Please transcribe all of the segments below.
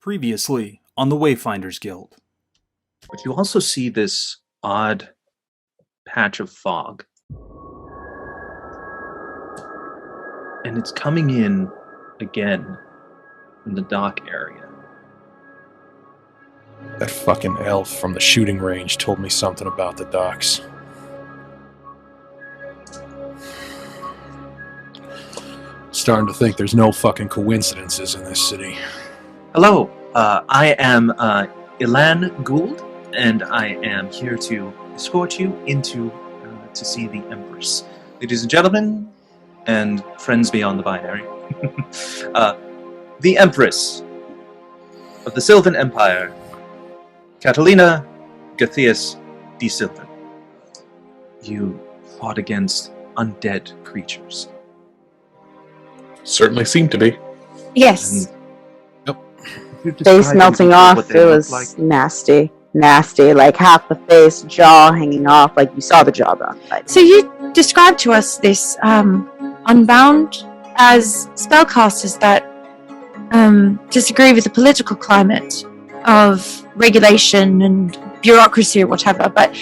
Previously on the Wayfinders Guild. But you also see this odd patch of fog. And it's coming in again from the dock area. That fucking elf from the shooting range told me something about the docks. Starting to think there's no fucking coincidences in this city. Hello, I am Ilan Gould, and I am here to escort you into to see the Empress. Ladies and gentlemen, and friends beyond the binary, the Empress of the Sylvan Empire, Catalina Gathias de Sylvan. You fought against undead creatures. Certainly seem to be. Yes. Face melting off, it was nasty. Nasty, like half the face, jaw hanging off, like you saw the jawbone. So you described to us this Unbound as spellcasters that disagree with the political climate of regulation and bureaucracy or whatever, but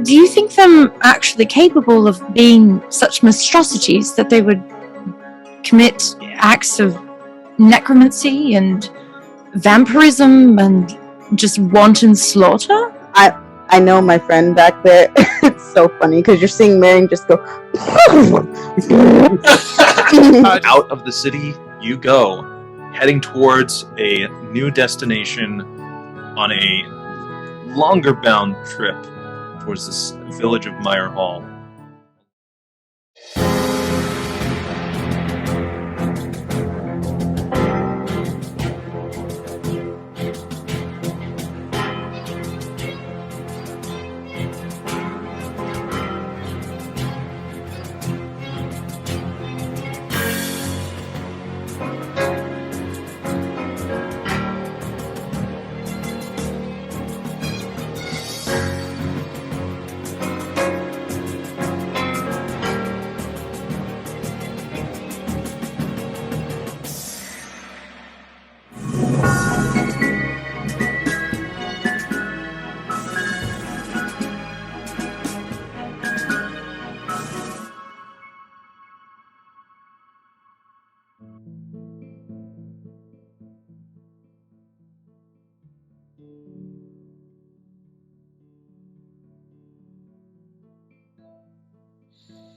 do you think them actually capable of being such monstrosities that they would commit acts of necromancy and vampirism and just wanton slaughter? I know my friend back there. It's so funny because you're seeing Marion just go Out of the city you go, heading towards a new destination on a longer bound trip towards this village of Myrehall.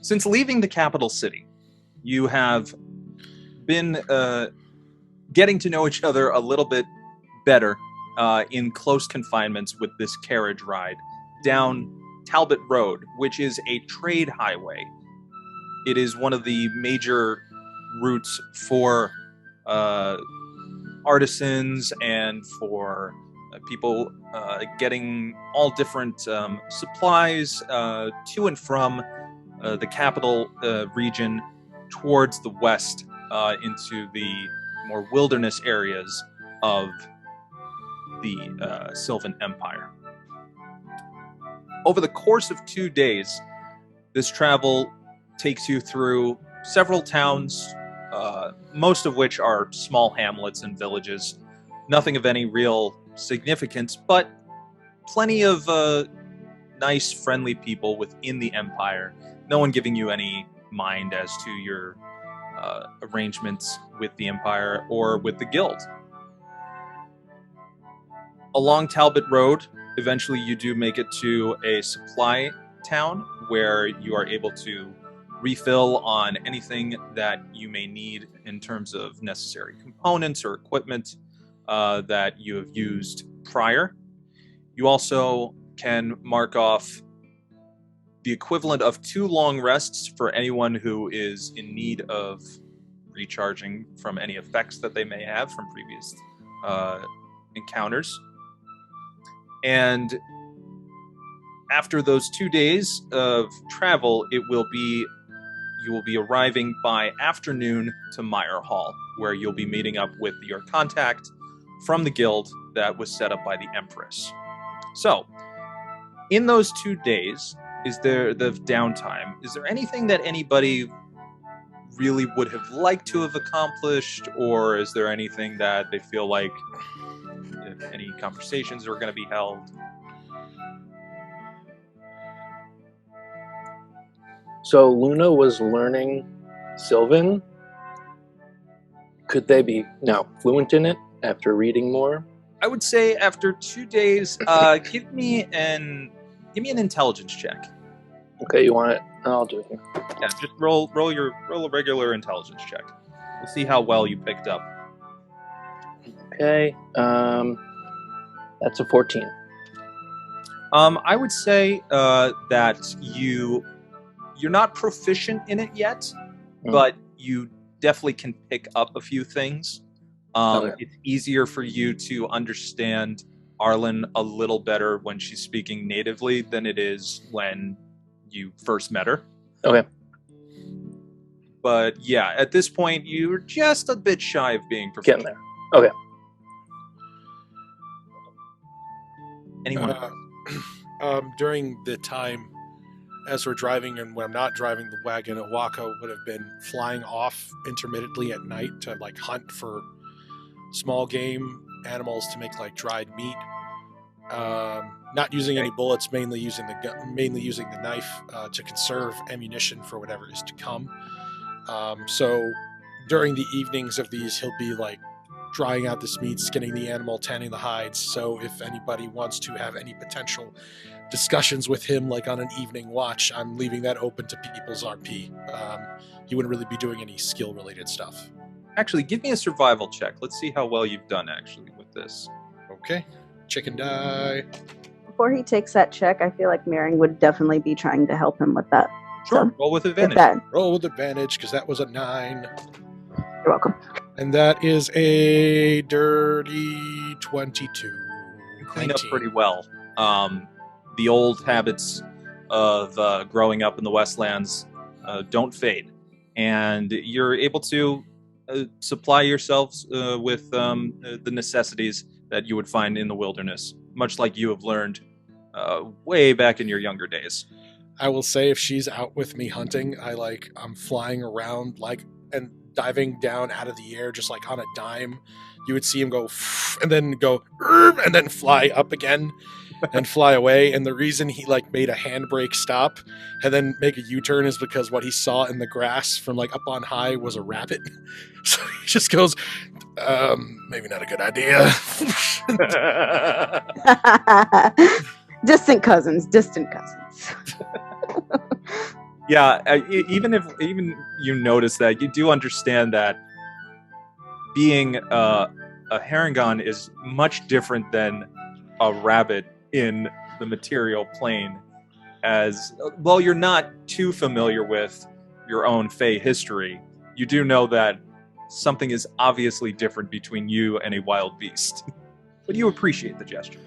Since leaving the capital city, you have been getting to know each other a little bit better in close confinements with this carriage ride down Talbot Road, which is a trade highway. It is one of the major routes for artisans and for people getting all different supplies to and from the capital region towards the west into the more wilderness areas of the Sylvan Empire. Over the course of 2 days, this travel takes you through several towns, most of which are small hamlets and villages. Nothing of any real significance, but plenty of nice, friendly people within the Empire. No one giving you any mind as to your arrangements with the Empire or with the Guild. Along Talbot Road, eventually you do make it to a supply town where you are able to refill on anything that you may need in terms of necessary components or equipment that you have used prior. You also can mark off the equivalent of 2 long rests for anyone who is in need of recharging from any effects that they may have from previous encounters. And after those 2 days of travel, you will be arriving by afternoon to Myrehall, where you'll be meeting up with your contact from the guild that was set up by the Empress. So, in those 2 days, is there the downtime? Is there anything that anybody really would have liked to have accomplished, or is there anything that they feel like any conversations are going to be held? So Luna was learning Sylvan. Could they be now fluent in it after reading more? I would say after 2 days, give me an intelligence check. Okay, you want it? I'll do it here. Yeah, just roll a regular intelligence check. We'll see how well you picked up. Okay, that's a 14. I would say that you're not proficient in it yet, but you definitely can pick up a few things. Okay. It's easier for you to understand Arlin a little better when she's speaking natively than it is when you first met her. Okay. But yeah, at this point, you're just a bit shy of being proficient. Getting there. Okay. Anyone? During the time as we're driving and when I'm not driving the wagon, Oaxaca would have been flying off intermittently at night to like hunt for small game animals to make like dried meat. Not using any bullets, mainly using the knife to conserve ammunition for whatever is to come. So during the evenings of these, he'll be like drying out this meat, skinning the animal, tanning the hides. So if anybody wants to have any potential discussions with him, like on an evening watch, I'm leaving that open to people's RP. He wouldn't really be doing any skill-related stuff. Actually, give me a survival check. Let's see how well you've done actually with this. Okay. Chicken die. Before he takes that check, I feel like Mary would definitely be trying to help him with that. Sure. So, Roll with with advantage. that, Roll with advantage, because that was a 9. you're welcome. And that is a dirty 22. You clean up 19. pretty well. The old habits of growing up in the Westlands don't fade, and you're able to supply yourselves with the necessities that you would find in the wilderness, much like you have learned way back in your younger days. I will say, if she's out with me hunting, I'm flying around and diving down out of the air just like on a dime. You would see him go and then go and then fly up again and fly away. And the reason he made a handbrake stop and then make a U-turn is because what he saw in the grass from up on high was a rabbit. So he just goes, maybe not a good idea. Distant cousins. Yeah, even you notice that, you do understand that being a Harangon is much different than a rabbit in the material plane. As well, you're not too familiar with your own Fey history. You do know that something is obviously different between you and a wild beast, but you appreciate the gesture.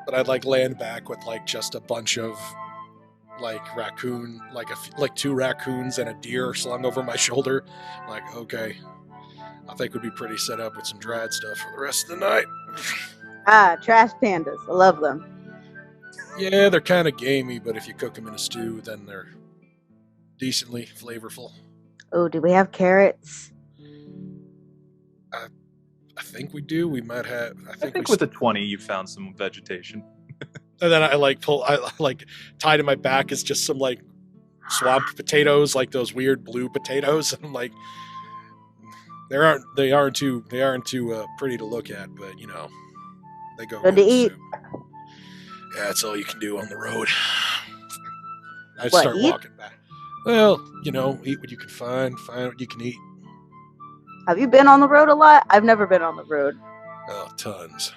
But I'd land back with just a bunch of raccoon, two raccoons and a deer slung over my shoulder. Okay, I think we'd be pretty set up with some dried stuff for the rest of the night. Trash pandas. I love them. Yeah, they're kind of gamey, but if you cook them in a stew, then they're decently flavorful. Oh, do we have carrots? I think we do. We might have. I think with a 20, you found some vegetation. And then I tied in my back is just some swamp potatoes, those weird blue potatoes. And I'm they aren't too pretty to look at, but they go good to eat. Soup. Yeah, that's all you can do on the road. I What, start eat? walking back. Well, eat what you can find what you can eat. Have you been on the road a lot? I've never been on the road. Oh, tons.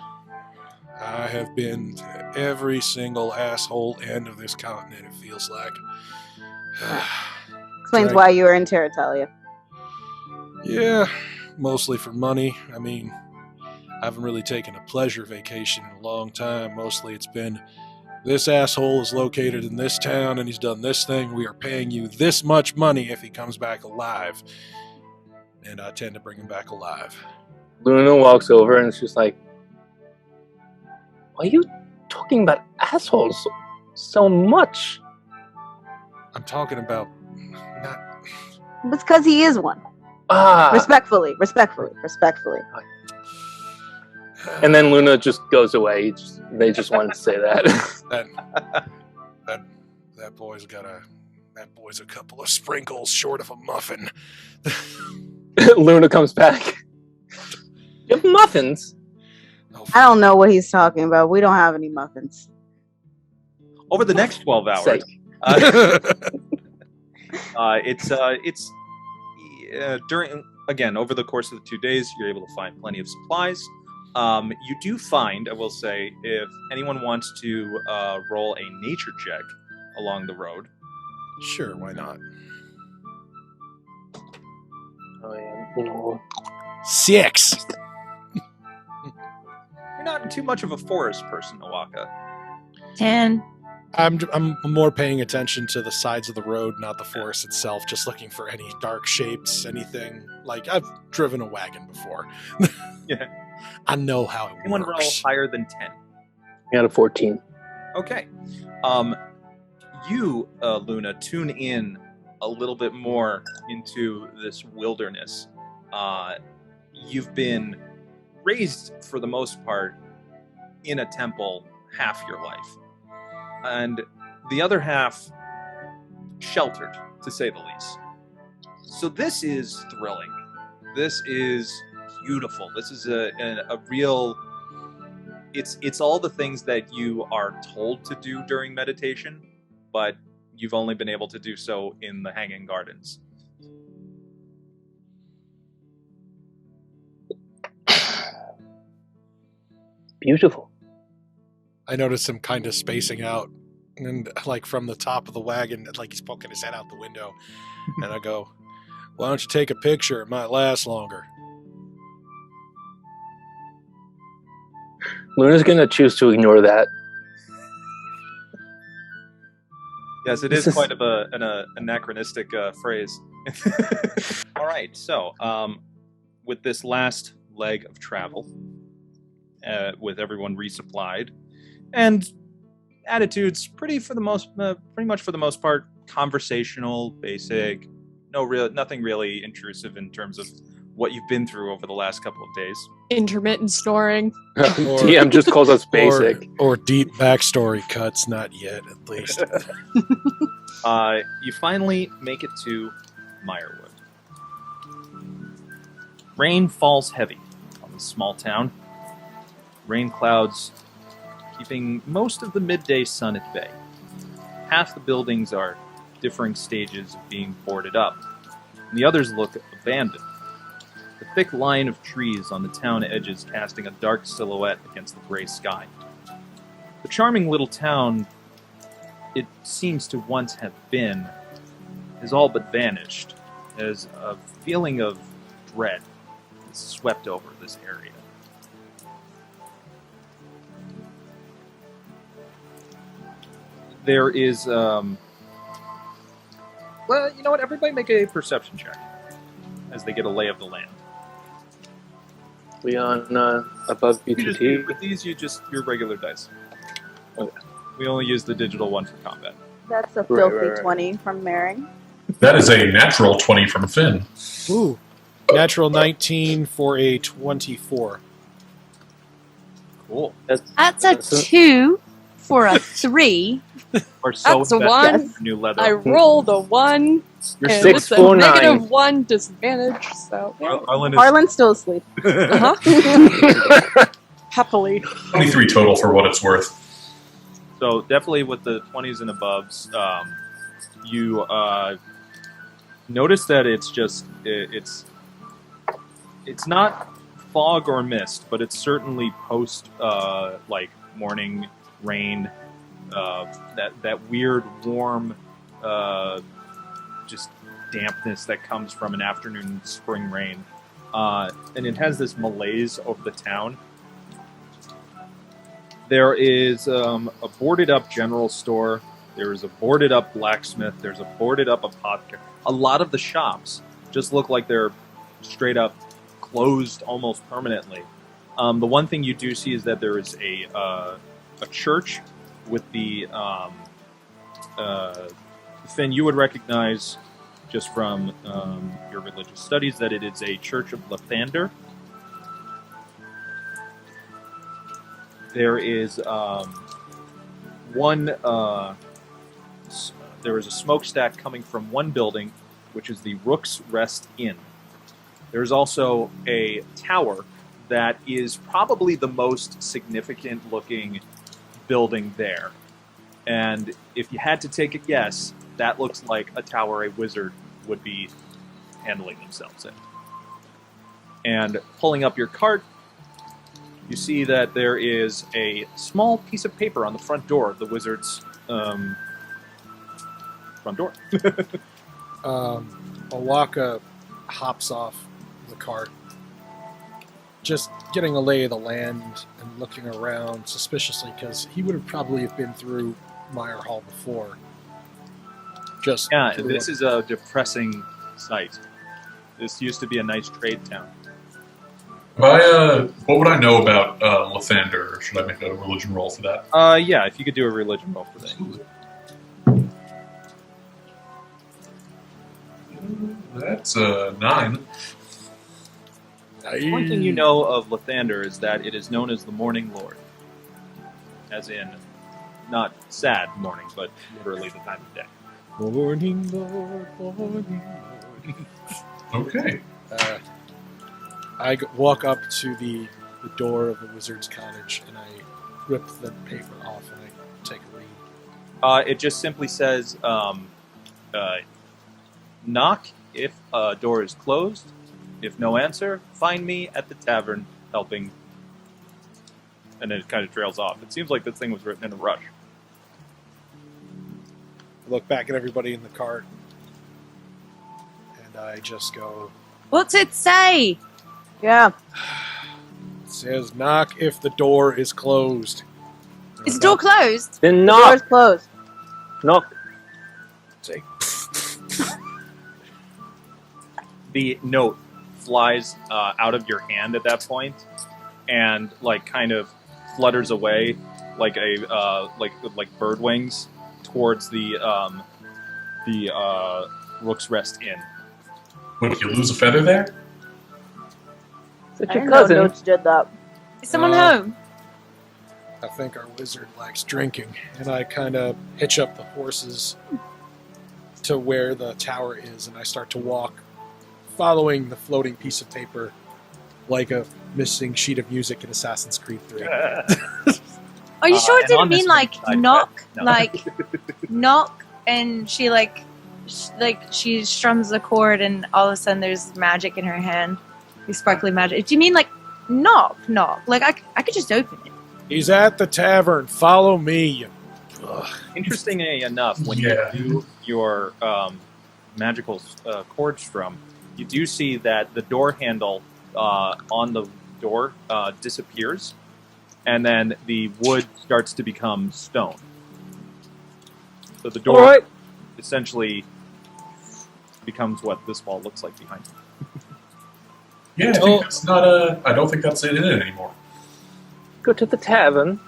I have been to every single asshole end of this continent, it feels like. Explains why you were in Terratalia. Yeah, mostly for money. I mean, I haven't really taken a pleasure vacation in a long time. Mostly it's been, this asshole is located in this town and he's done this thing. We are paying you this much money if he comes back alive. And I tend to bring him back alive. Luna walks over and she's like, why are you talking about assholes so much? I'm talking about It's because he is one. Ah. Respectfully. And then Luna just goes away. They just wanted to say that. That boy's a couple of sprinkles short of a muffin. Luna comes back. You have muffins? I don't know what he's talking about. We don't have any muffins. Over the next 12 hours, it's during, again, over the course of the 2 days, you're able to find plenty of supplies. You do find, I will say, if anyone wants to roll a nature check along the road. Sure, why not? Oh, yeah. 6. You're not too much of a forest person, Oaxaca. 10. I'm more paying attention to the sides of the road, not the forest itself, just looking for any dark shapes, anything. Like, I've driven a wagon before. Yeah. I know how it Anyone works. roll higher than 10? You got a 14. Okay. You, Luna, tune in a little bit more into this wilderness. You've been raised, for the most part, in a temple half your life. And the other half sheltered, to say the least. So this is thrilling. This is beautiful. This is a real... It's all the things that you are told to do during meditation, but you've only been able to do so in the Hanging Gardens. Beautiful. I noticed him kind of spacing out, and like from the top of the wagon, like he's poking his head out the window. And I go, "Why don't you take a picture? It might last longer." Luna's gonna choose to ignore that. Yes, it is quite of an anachronistic phrase. All right, so with this last leg of travel, with everyone resupplied, and attitudes pretty much for the most part conversational, basic, nothing really intrusive in terms of what you've been through over the last couple of days. Intermittent snoring. DM just calls us basic. Or deep backstory cuts, not yet, at least. You finally make it to Meyerwood. Rain falls heavy on the small town. Rain clouds keeping most of the midday sun at bay. Half the buildings are differing stages of being boarded up, and the others look abandoned. The thick line of trees on the town edges casting a dark silhouette against the gray sky. The charming little town it seems to once have been has all but vanished, as a feeling of dread has swept over this area. There is, well, you know what? Everybody make a perception check as they get a lay of the land. We on above BTT? With these, your regular dice. Okay. We only use the digital one for combat. That's a filthy right. 20 from Mary. That is a natural 20 from Finn. Ooh. Natural 19 for a 24. Cool. That's a 2 for a 3. Or so That's a invested 1. in new leather. I rolled a 1. You're And six, it's a 4, 9. negative 1 disadvantage, so yeah. Arlin is Harlan's still asleep. Uh-huh. Happily. 23 total for what it's worth. So definitely with the 20s and aboves, you notice that it's not fog or mist, but it's certainly post like morning rain, that weird warm just dampness that comes from an afternoon spring rain, and it has this malaise over the town. There is a boarded-up general store. There is a boarded-up blacksmith. There's a boarded-up apothecary. A lot of the shops just look like they're straight-up closed almost permanently. The one thing you do see is that there is a church with the... Finn, you would recognize just from your religious studies, that it is a church of Lathander. There is there is a smokestack coming from one building, which is the Rook's Rest Inn. There's also a tower that is probably the most significant looking building there. And if you had to take a guess, that looks like a tower a wizard would be handling themselves in. And pulling up your cart, you see that there is a small piece of paper on the front door of the wizard's front door. Oaxaca hops off the cart, just getting a lay of the land and looking around suspiciously, because he would have probably been through Myrehall before. This is a depressing sight. This used to be a nice trade town. What would I know about Lathander? Should I make a religion roll for that? Yeah, if you could do a religion roll for that. That's a 9. One thing you know of Lathander is that it is known as the Morning Lord. As in, not sad morning, but literally the time of day. Morning Lord, morning Lord. Okay. I walk up to the door of the wizard's cottage, and I rip the paper off and I take a read. It just simply says, knock if a door is closed. If no answer, find me at the tavern helping. And then it kind of trails off. It seems like this thing was written in a rush. I look back at everybody in the cart, and I just go, What's it say? Yeah. it says, knock if the door is closed. Is the door closed? Then The door's knock. closed. Knock. Say, The note flies out of your hand at that point, and like kind of flutters away like a like bird wings towards the Rook's Rest Inn. Would you lose a feather there? Is it I your didn't know cousin? Notes did that. Is someone Uh, home? I think our wizard likes drinking, and I kind of hitch up the horses to where the tower is, and I start to walk, following the floating piece of paper like a missing sheet of music in Assassin's Creed 3. Are you sure it and didn't on this mean like side knock, no. like knock, and she she strums the chord, and all of a sudden there's magic in her hand, sparkly magic. Do you mean like knock? Like I could just open it. He's at the tavern. Follow me. Ugh. Interestingly enough, when Yeah. you do your magical chord strum, you do see that the door handle on the door disappears, and then the wood starts to become stone. So the door Alright. essentially becomes what this wall looks like behind you. Yeah, I think that's not I don't think that's it anymore. Go to the tavern.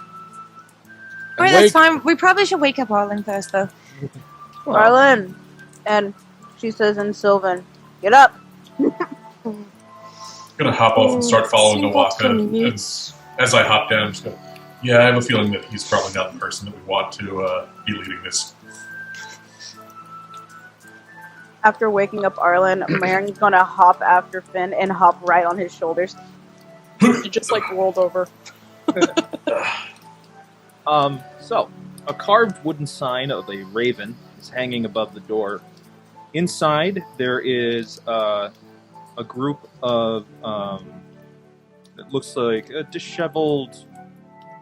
Alright, that's fine. We probably should wake up Arlin first, though. Arlin. And she says in Sylvan, get up. I'm gonna hop off and start following Oaxaca. Meet. As I hop down, I'm just going, yeah, I have a feeling that he's probably not the person that we want to be leading this. After waking up Arlen, Mary's gonna hop after Finn and hop right on his shoulders. You just like rolled over. So, a carved wooden sign of a raven is hanging above the door. Inside, there is a group of, it looks like a disheveled,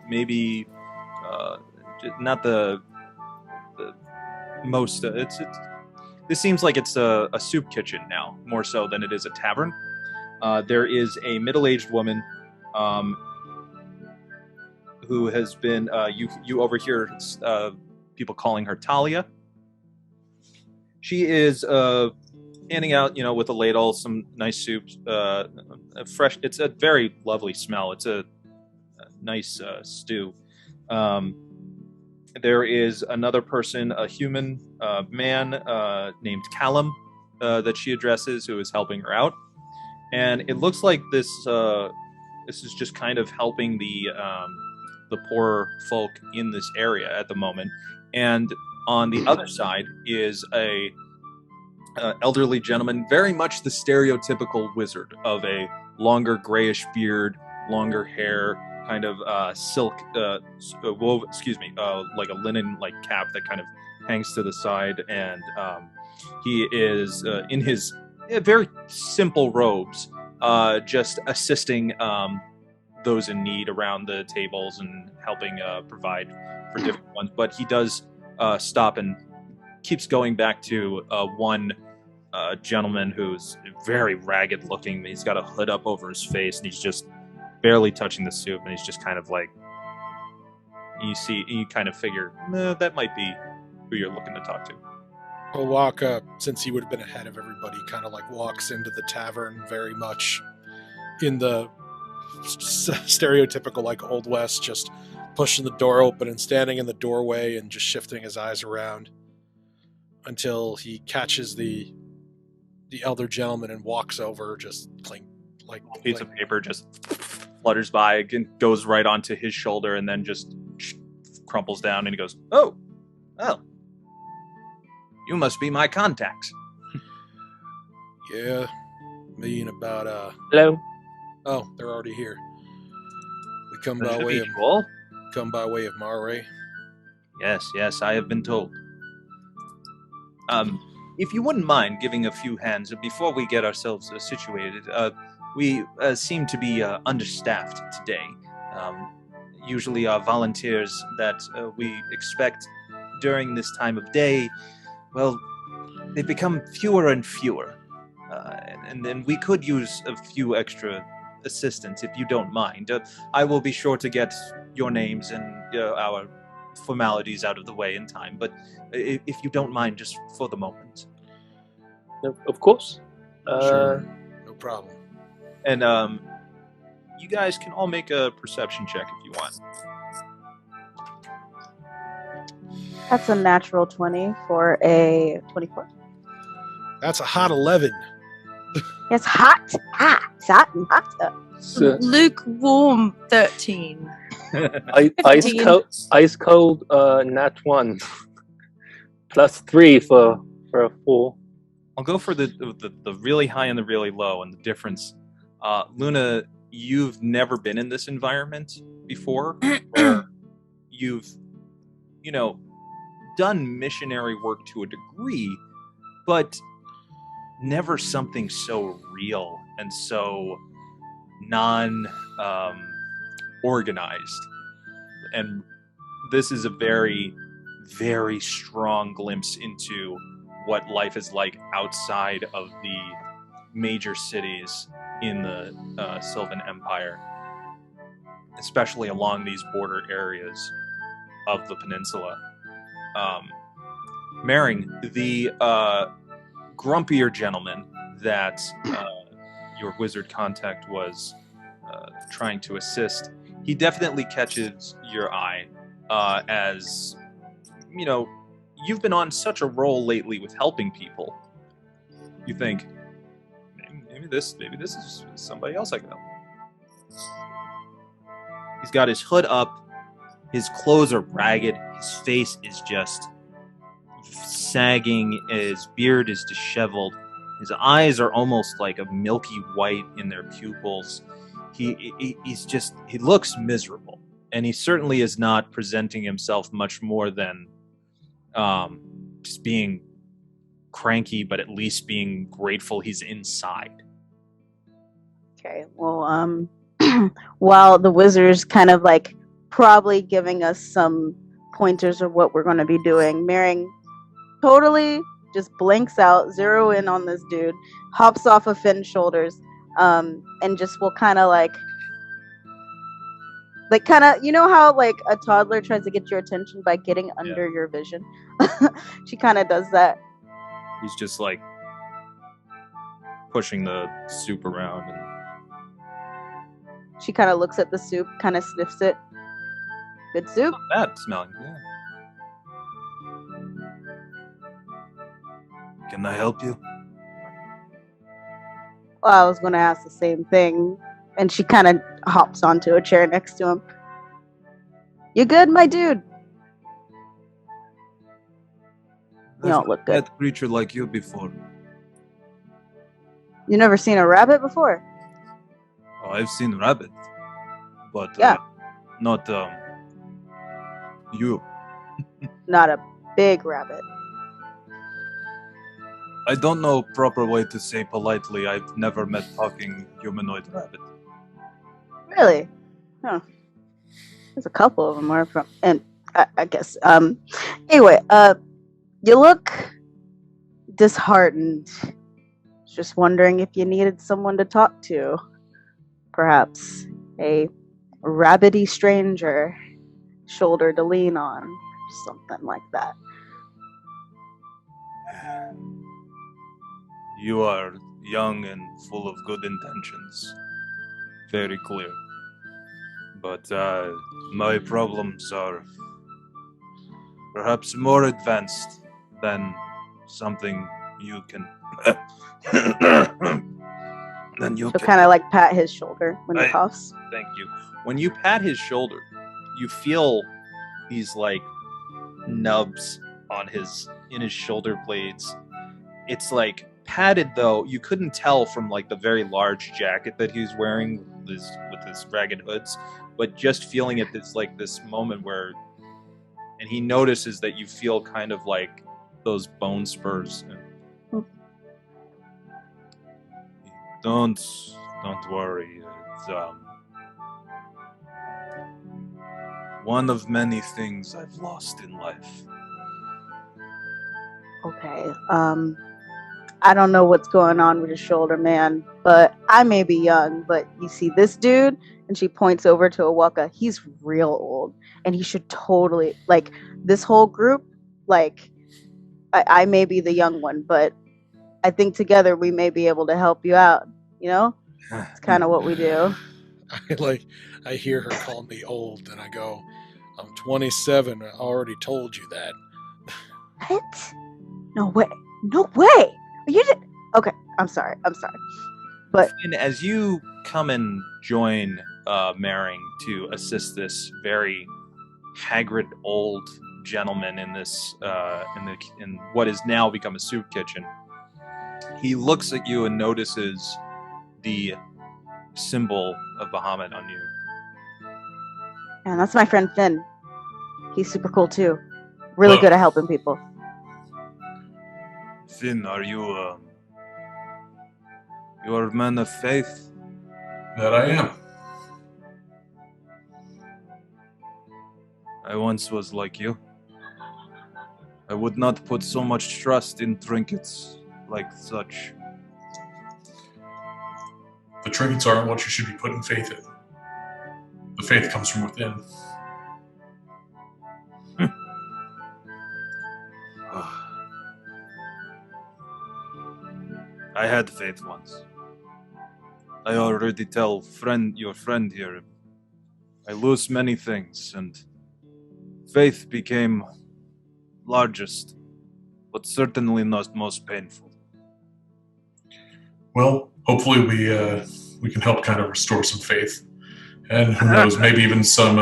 maybe, not the most, this seems like it's a soup kitchen now, more so than it is a tavern. There is a middle-aged woman who has been, you overhear people calling her Talia. She is handing out, with a ladle, some nice soup, fresh. It's a very lovely smell. It's a nice stew. There is another person, a human man named Callum, that she addresses, who is helping her out, and it looks like this is just kind of helping the poor folk in this area at the moment. And on the other side is a elderly gentleman, very much the stereotypical wizard of a longer grayish beard, longer hair, kind of silk, like a linen like cap that kind of hangs to the side, and he is in his very simple robes, just assisting those in need around the tables and helping provide for different ones. But he does stop and keeps going back to one gentleman who's very ragged looking. He's got a hood up over his face, and he's just barely touching the soup, and he's just kind of like, you kind of figure, that might be who you're looking to talk to. Oaxaca, since he would have been ahead of everybody, kind of like walks into the tavern very much in the stereotypical like Old West, just pushing the door open and standing in the doorway and just shifting his eyes around until he catches the elder gentleman and walks over, just clink, like a piece of paper just flutters by, again, goes right onto his shoulder, and then just crumples down, and he goes, oh, you must be my contacts. Yeah, me and about Hello. Oh, they're already here. We come by way of Mare. Yes, I have been told. If you wouldn't mind giving a few hands before we get ourselves situated, we seem to be understaffed today. Usually our volunteers that we expect during this time of day, well, they become fewer and fewer. And then we could use a few extra assistants, if you don't mind. I will be sure to get your names and our formalities out of the way in time, but if you don't mind, just for the moment. Of course. Sure, no problem. And you guys can all make a perception check if you want. That's a natural 20 for a 24. That's a hot 11. It's hot. It's hot and hot. Lukewarm 13. Ice cold nat 1. Plus 3 for a 4. I'll go for the really high and the really low, and the difference. Luna, you've never been in this environment before, where you've, done missionary work to a degree, but never something so real and so non-organized. And this is a very, very strong glimpse into what life is like outside of the major cities in the Sylvan Empire, especially along these border areas of the peninsula. Maring, the grumpier gentleman that your wizard contact was trying to assist, he definitely catches your eye as, you've been on such a roll lately with helping people. You think, maybe this is somebody else I can help. He's got his hood up, his clothes are ragged, his face is just sagging, his beard is disheveled, his eyes are almost like a milky white in their pupils. He looks miserable, and he certainly is not presenting himself much more than just being cranky, but at least being grateful he's inside. Okay, well, while the wizard's kind of like probably giving us some pointers of what we're going to be doing, Maring totally just blinks out, zero in on this dude, hops off of Finn's shoulders, and just will kind of like kind of, you know how like a toddler tries to get your attention by getting under your vision? She kind of does that. He's just like pushing the soup around, and she kind of looks at the soup, kind of sniffs it. Good soup. Not bad smelling, yeah. Can I help you? I was going to ask the same thing. And she kind of hops onto a chair next to him. You good, my dude? You don't look good. Met a creature like you before. You never seen a rabbit before? Oh, I've seen rabbit, but Yeah. not you. Not a big rabbit. I don't know proper way to say politely. I've never met talking humanoid rabbit. Really? Huh. There's a couple of them where from, and I guess. Anyway, you look disheartened. Just wondering if you needed someone to talk to. Perhaps a rabbity stranger, shoulder to lean on, something like that. You are young and full of good intentions. Very clear. But my problems are perhaps more advanced than something you can... than you So can... kind of like pat his shoulder when he coughs. Thank you. When you pat his shoulder, you feel these like nubs in his shoulder blades. It's like padded though. You couldn't tell from like the very large jacket that he's wearing with his ragged hoods, but just feeling it, it's like this moment where, and he notices that you feel kind of like those bone spurs. Don't worry. It's one of many things I've lost in life. Okay. I don't know what's going on with your shoulder, man, but I may be young, but you see this dude, and she points over to Oaxaca. He's real old, and he should totally, like, this whole group, like, I may be the young one, but I think together we may be able to help you out, you know? It's kind of what we do. I hear her call me old, and I go, I'm 27. I already told you that. What? No way. No way. You did. Okay, I'm sorry. But And as you come and join Maring to assist this very haggard old gentleman in this in what has now become a soup kitchen, he looks at you and notices the symbol of Bahamut on you. and that's my friend Finn. He's super cool too. Really Hello. good at helping people. Finn, are you a man of faith? That I am. I once was like you. I would not put so much trust in trinkets like such. The trinkets aren't what you should be putting faith in. The faith comes from within. I had faith once. I already tell your friend here, I lose many things, and faith became largest, but certainly not most painful. Well, hopefully we can help kind of restore some faith, and who knows, maybe even some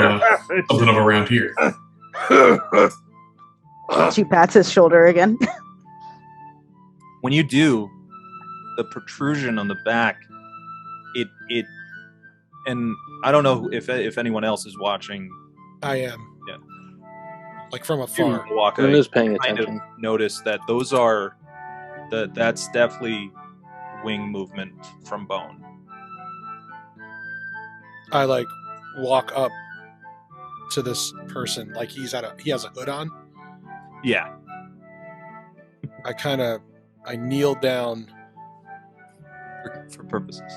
something of around here. She pats his shoulder again. When you do, the protrusion on the back, it and I don't know if anyone else is watching. I am. Yeah. Like from afar. Oaxaca, Who is paying kind attention? of notice that those are that's definitely wing movement from bone. I like walk up to this person like he has a hood on. Yeah. I kneel down For purposes.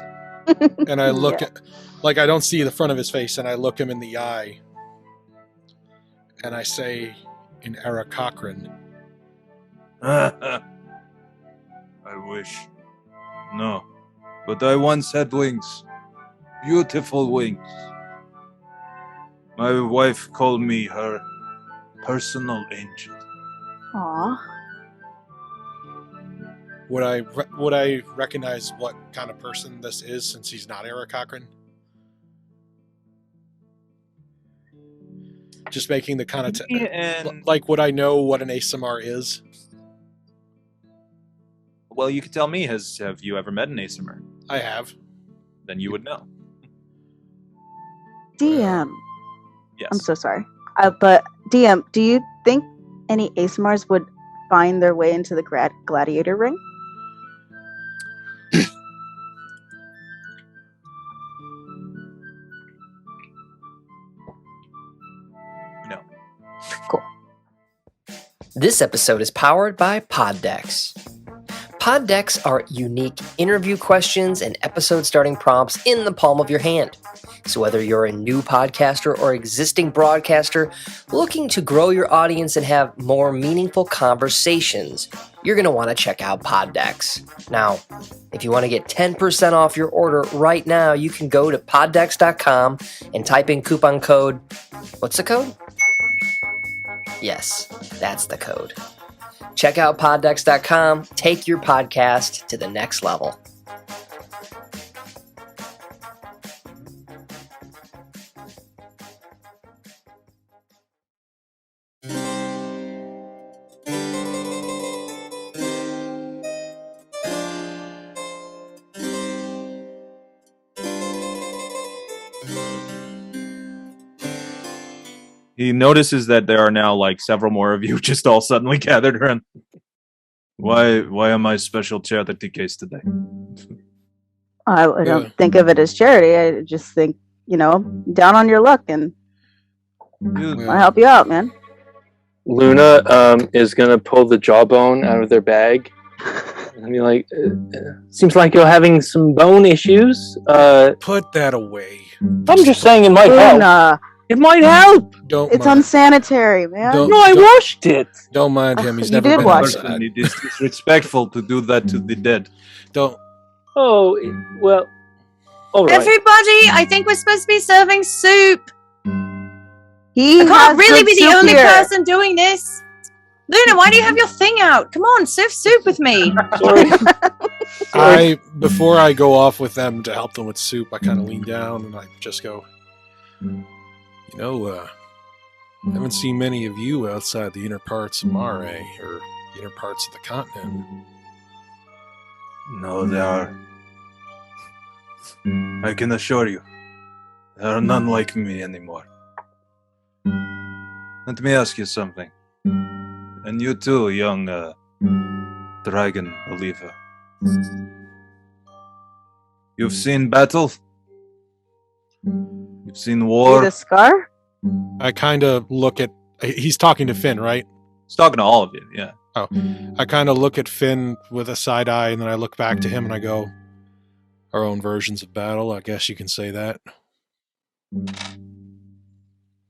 and I look Yeah. at, like, I don't see the front of his face, and I look him in the eye and I say in Eric Cochran, I wish. No. But I once had wings. Beautiful wings. My wife called me her personal angel. Aw. Would I recognize what kind of person this is since he's not Eric Cochran? Just making the kind of like, would I know what an ASMR is? Well, you could tell me. Have you ever met an ASMR? I have. Then you would know. DM. Yes. I'm so sorry. But DM, do you think any ASMRs would find their way into the gladiator ring? No. Cool. This episode is powered by Poddex. Poddex are unique interview questions and episode starting prompts in the palm of your hand. So whether you're a new podcaster or existing broadcaster looking to grow your audience and have more meaningful conversations, you're going to want to check out Poddex. Now, if you want to get 10% off your order right now, you can go to poddex.com and type in coupon code. What's the code? Yes, that's the code. Check out poddex.com. Take your podcast to the next level. He notices that there are now like several more of you just all suddenly gathered around. Why am I special charity case today? I don't think of it as charity. I just think, down on your luck, and I'll help you out, man. Luna is gonna pull the jawbone out of their bag and be like, "Seems like you're having some bone issues." Put that away. I'm just saying it might help. Luna, It might help. it's unsanitary, man. No, I washed it. Don't mind him. He's You never did been wash outside. It is disrespectful to do that to the dead. Don't. Oh, well. All right. Everybody, I think we're supposed to be serving soup. He I has can't really good be the soup only here. person doing this. Luna, why do you have your thing out? Come on, serve soup with me. Sorry. Before I go off with them to help them with soup, I kind of lean down and I just go, I haven't seen many of you outside the inner parts of Mare or the inner parts of the continent. No, there are. I can assure you, there are none like me anymore. Let me ask you something. And you too, young dragon believer. You've seen battle? You've seen See war? the scar? I kind of look at. He's talking to Finn, right? He's talking to all of you, yeah. I kind of look at Finn with a side eye, and then I look back to him and I go, "Our own versions of battle, I guess you can say that."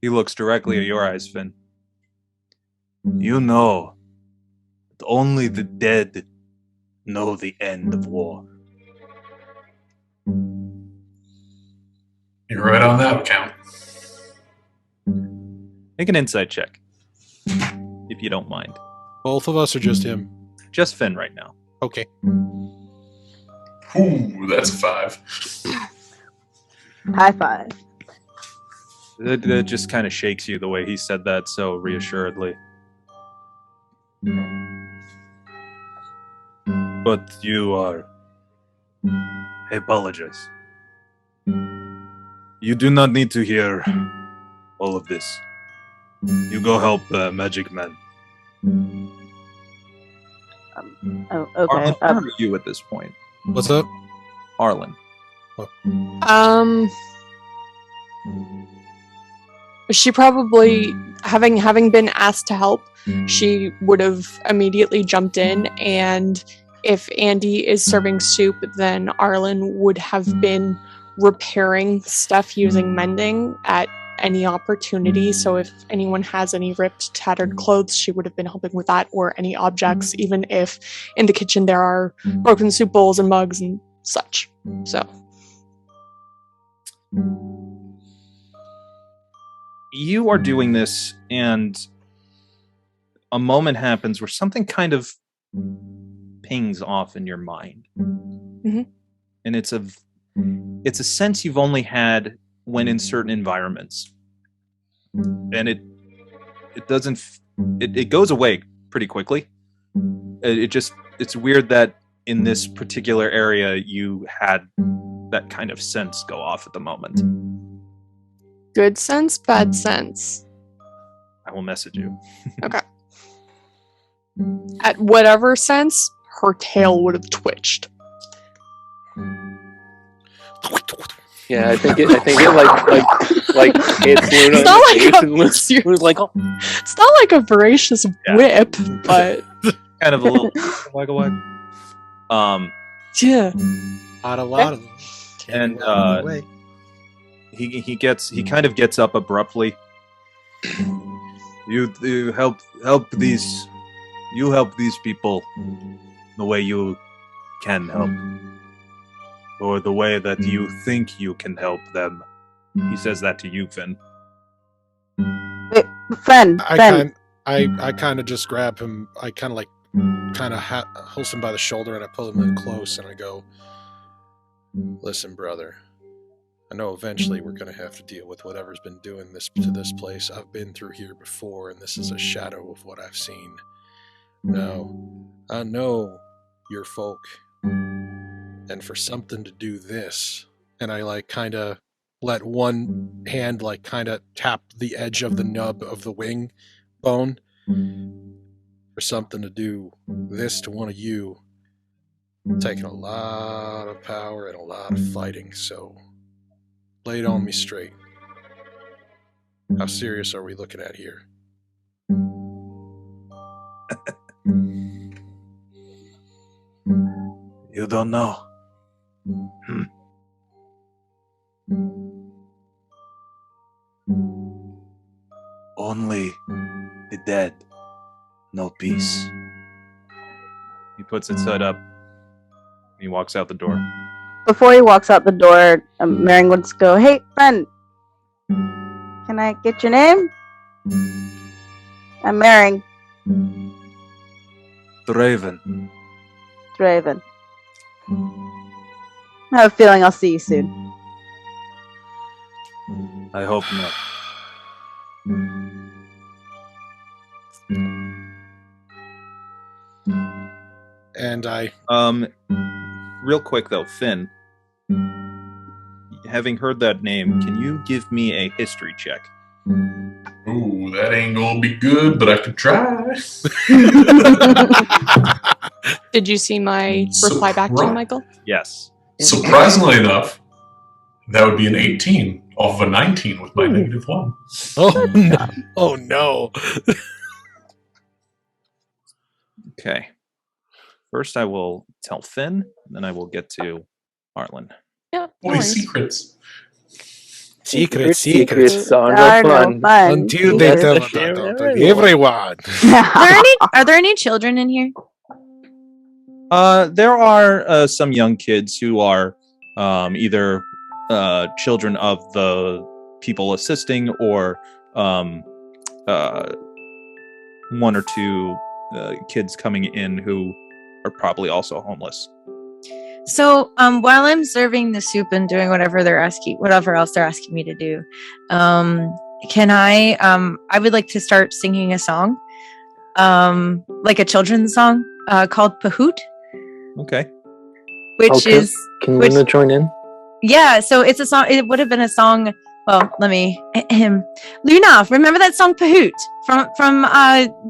He looks directly at your eyes, Finn. You know that only the dead know the end of war. You're right on that account. Make an insight check, if you don't mind. Both of us or just him? Just Finn right now. Okay. Ooh, that's a 5. High five. It just kind of shakes you the way he said that so reassuredly. But you are... I apologize. You do not need to hear all of this. You go help Magic Man. Oh, okay. Arlen, where are you at this point? What's up? Arlen. She probably, having been asked to help, she would have immediately jumped in, and if Andi is serving soup, then Arlen would have been repairing stuff using mending at any opportunity. So if anyone has any ripped, tattered clothes, she would have been helping with that, or any objects, even if in the kitchen there are broken soup bowls and mugs and such. So You are doing this, and a moment happens where something kind of pings off in your mind. Mhm. And it's a sense you've only had when in certain environments. And it goes away pretty quickly. It's weird that in this particular area you had that kind of sense go off at the moment. Good sense, bad sense. I will message you. Okay. At whatever sense, her tail would have twitched. Yeah, I think it like it's Luna. It's not like Luna's like, oh. It's not like a voracious whip, but Kind of a little like a what? yeah. A lot of them. And he kind of gets up abruptly. You help these people the way you can help, or the way that you think you can help them. He says that to you, Finn. Wait, Finn. I kind of just grab him. I kind of hold him by the shoulder and I pull him in close and I go, "Listen, brother. I know eventually we're going to have to deal with whatever's been doing this to this place. I've been through here before, and this is a shadow of what I've seen. Now, I know your folk, and for something to do this," and I kind of let one hand kind of tap the edge of the nub of the wing bone. For something to do this to one of you, taking a lot of power and a lot of fighting, so lay it on me straight. How serious are we looking at here? You don't know. Only the dead know peace. He puts his hood up. He walks out the door. Before he walks out the door, Marion would go, "Hey, friend, can I get your name?" I'm Marion. Draven. Draven. I have a feeling I'll see you soon. I hope not. And I... Real quick though, Finn, having heard that name, can you give me a history check? Ooh, that ain't gonna be good, but I can try. Did you see my reply back to you, Michael? Yes. Surprisingly enough, that would be an 18 off of a 19 with my -1. Oh no! Oh no! Okay. First, I will tell Finn, and then I will get to Arlin. Yeah. Boy, secrets. Secrets are no fun. Until they tell everyone. Are there any children in here? There are some young kids who are either children of the people assisting or one or two kids coming in who are probably also homeless. So, while I'm serving the soup and doing whatever else they're asking me to do, can I would like to start singing a song, like a children's song, called Pahoot. Okay. Can Luna join in? Yeah, so it's a song. It would have been a song. Well, let me. Luna, remember that song Pahoot from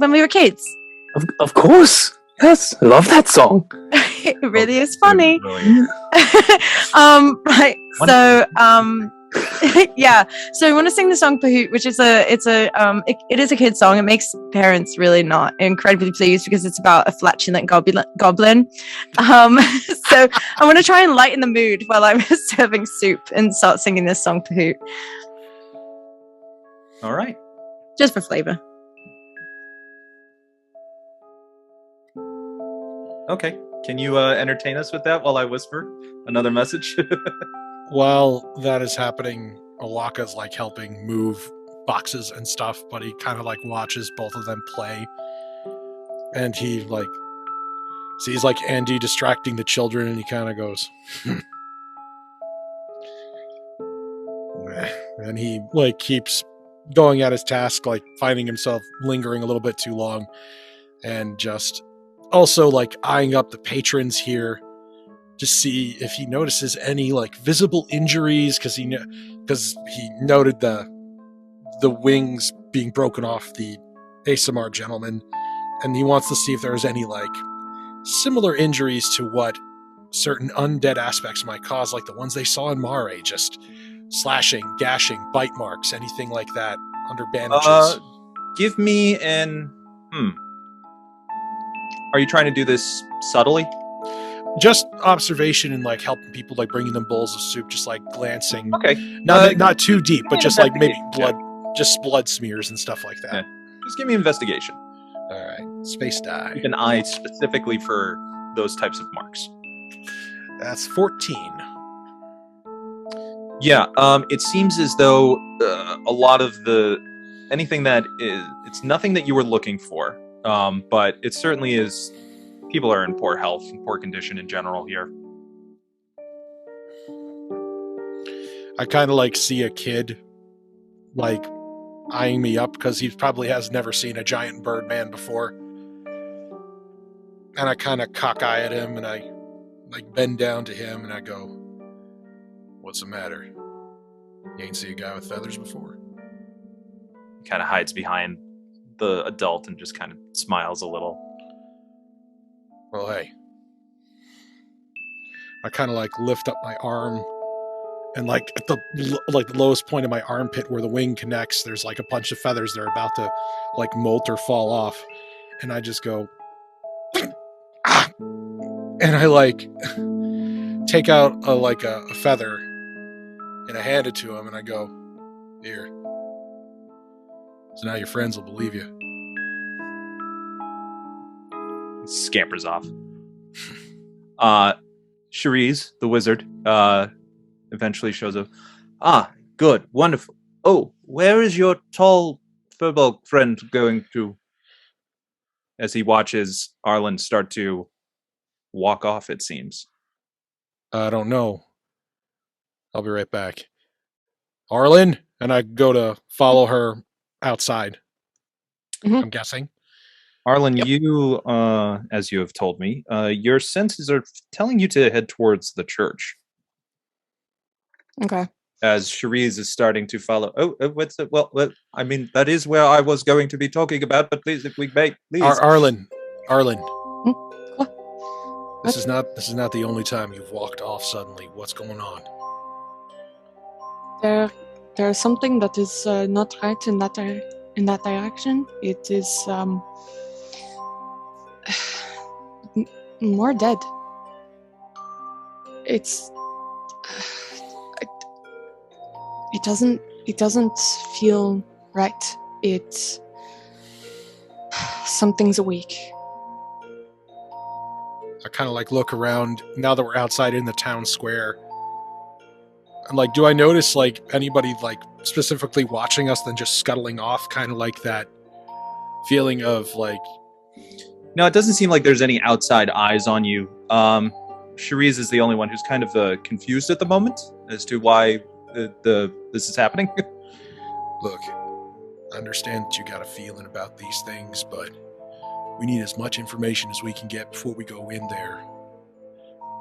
when we were kids? Of course. Yes, I love that song. It really is funny. Right. So, yeah. So I want to sing the song Pahoot, which is it is a kid's song. It makes parents really not incredibly pleased because it's about a flatulent goblin. So I want to try and lighten the mood while I'm serving soup and start singing this song Pahoot. All right. Just for flavor. Okay. Can you entertain us with that while I whisper another message? While that is happening, Oaxaca's helping move boxes and stuff, but he kind of watches both of them play. And he sees like Andy distracting the children, and he kind of goes, and he like keeps going at his task, like finding himself lingering a little bit too long, and just also like eyeing up the patrons here to see if he notices any like visible injuries, because he noted the wings being broken off the ASMR gentleman, and he wants to see if there's any like similar injuries to what certain undead aspects might cause, like the ones they saw in Mare, just slashing, gashing, bite marks, anything like that under bandages. Give me an... Are you trying to do this subtly? Just observation and like helping people, like bringing them bowls of soup, just like glancing. Okay. Not too deep, but just like maybe blood smears and stuff like that. Yeah. Just give me investigation. All right, space die. Keep an eye specifically for those types of marks. That's 14. Yeah, it seems as though a lot of anything that is, it's nothing that you were looking for, but it certainly is, people are in poor health and poor condition in general here. I kind of like see a kid like eyeing me up because he probably has never seen a giant bird man before. And I kind of cockeye at him, and I like bend down to him and I go, "What's the matter? You ain't see a guy with feathers before?" He kind of hides behind the adult and just kind of smiles a little. Well, hey. I kind of like lift up my arm, and like at the lowest point of my armpit where the wing connects, there's like a bunch of feathers that are about to like molt or fall off, and I just go, ah! And I like take out a feather, and I hand it to him, and I go, "Here. So now your friends will believe you." He scampers off. Cherise, the wizard, eventually shows up. Ah, good, wonderful. Oh, where is your tall furbolg friend going to? As he watches Arlin start to walk off, it seems. I don't know. I'll be right back. Arlin? And I go to follow her outside. Mm-hmm. I'm guessing. Arlin, you, as you have told me, your senses are telling you to head towards the church. Okay. As Cherise is starting to follow. Oh, what's it? Well, I mean, that is where I was going to be talking about, but please, if we may, please. Arlin. What? This is not the only time you've walked off suddenly. What's going on? There's something that is not right in that direction. It is more dead. It's it doesn't feel right. It's something's awake. I kind of like look around now that we're outside in the town square. And like, do I notice like anybody like specifically watching us, then just scuttling off, kind of like that feeling of like. No, it doesn't seem like there's any outside eyes on you. Cherise is the only one who's kind of confused at the moment as to why this is happening. Look, I understand that you got a feeling about these things, but we need as much information as we can get before we go in there.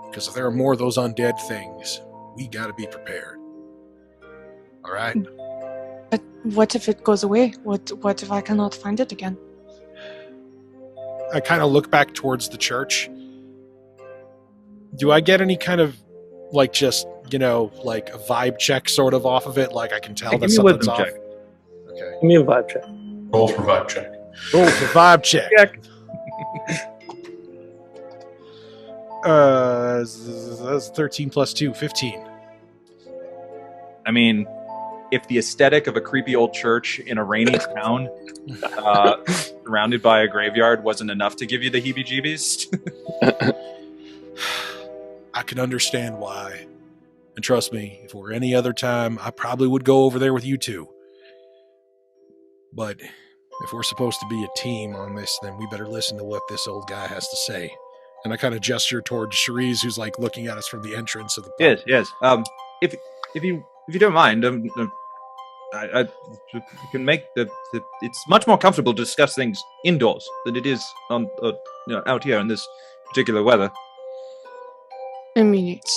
Because if there are more of those undead things, we gotta be prepared. All right? But what if it goes away? What if I cannot find it again? I kind of look back towards the church. Do I get any kind of, like, just, you know, like a vibe check sort of off of it? Like I can tell that something's off? Check. Okay. Give me a vibe check. Roll for vibe check. Roll for vibe check. That's 13 plus 2, 15. I mean, if the aesthetic of a creepy old church in a rainy town surrounded by a graveyard wasn't enough to give you the heebie-jeebies. I can understand why. And trust me, if it were any other time, I probably would go over there with you too. But if we're supposed to be a team on this, then we better listen to what this old guy has to say. And I kind of gesture towards Cherise, who's like looking at us from the entrance of the pub. Yes. If you don't mind, I you can make the. It's much more comfortable to discuss things indoors than it is on out here in this particular weather. I mean it.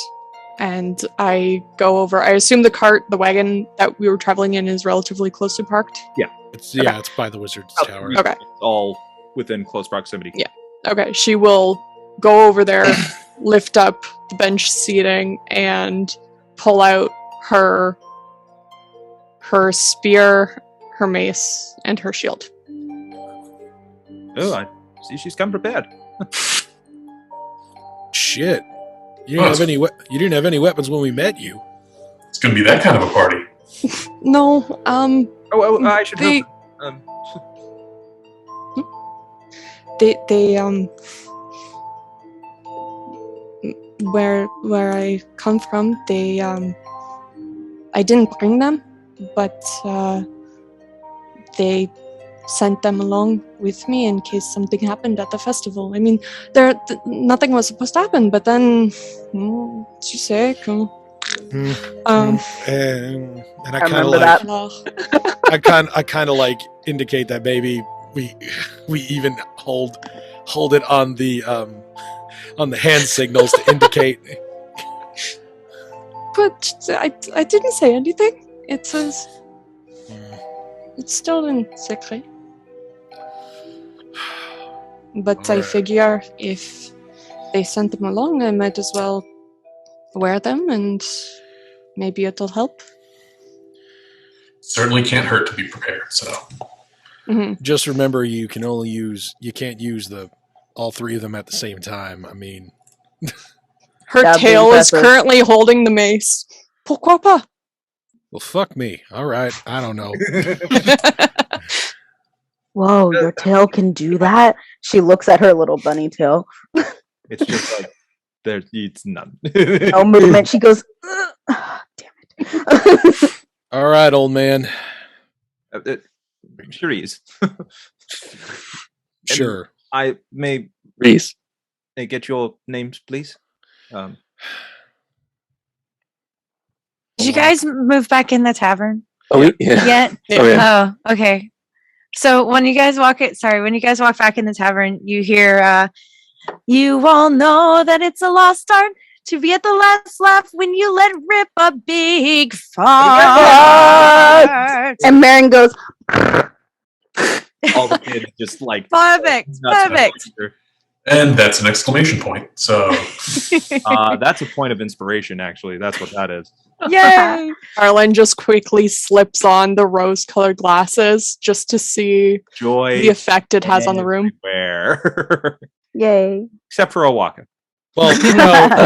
And I go over. I assume the wagon that we were traveling in is relatively close to parked. It's by the wizard's tower. Okay. It's all within close proximity. Yeah. Okay, she will go over there, lift up the bench seating, and pull out her spear, her mace, and her shield. Oh, I see she's come prepared. Shit. You didn't have any weapons when we met you. It's going to be that kind of a party. No, I should they- help. they where I come from, they I didn't bring them, but they sent them along with me in case something happened at the festival. I mean, nothing was supposed to happen, but then she's sick. And I kind of remember like that. I kind of like indicate that maybe we even hold it on the hand signals to indicate. But I didn't say anything. It says it's still in secret. But I Alright. figure if they sent them along, I might as well wear them, and maybe it'll help. Certainly can't hurt to be prepared. So Just remember, you can't use all three of them at the same time. I mean, Her That'd be tail is impressive. currently holding the mace. Pourquoi pas? well, fuck me. All right, I don't know. Whoa, your tail can do that? She looks at her little bunny tail. It's just like it's none. No movement. She goes, damn it. All right, old man. Cherise. Sure. I may Reese. get your names, please. Did you guys move back in the tavern Oh, yeah. yet? Oh, yeah. Oh, okay. So when you guys walk back in the tavern, you hear, you all know that it's a lost art to be at the last laugh when you let rip a big fart. And Marin goes, All the kids just like Perfect. nuts about Perfect. her. and that's an exclamation point. So That's a point of inspiration, actually. That's what that is. Yay. Arlin just quickly slips on the rose-colored glasses just to see Joy the effect it has on the room. everywhere. yay. Except for Oaxaca. Well,